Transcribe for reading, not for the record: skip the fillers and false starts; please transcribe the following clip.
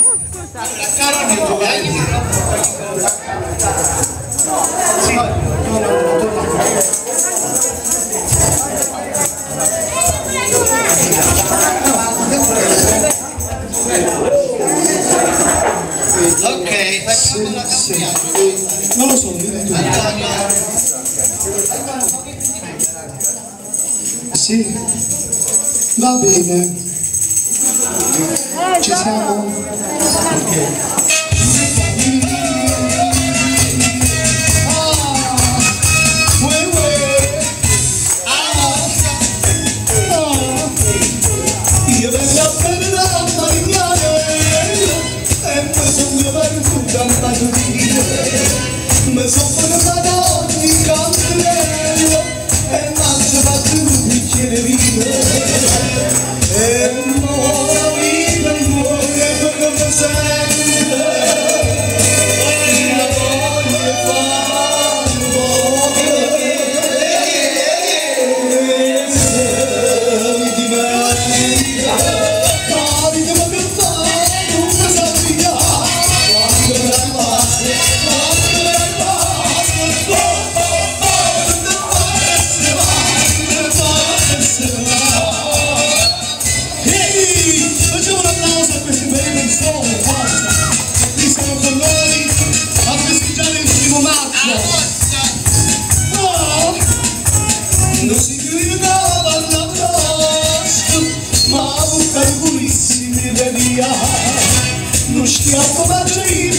scusa. La cara che tu vai sì. Ok, facciamo la cambiata. Non lo so, dimmi tu. Sì, va bene. Ci siamo? Ok. Io vengo a prendere la marinare e poi sono mio verso un bacio di Dio. Mi sono portata ogni candello e mangio fatto un bicchiere vino. E muore quello che sente, la voglia fanno non si chiudeva la tasca, ma bucai purissimi da via, non schiaffo faccio io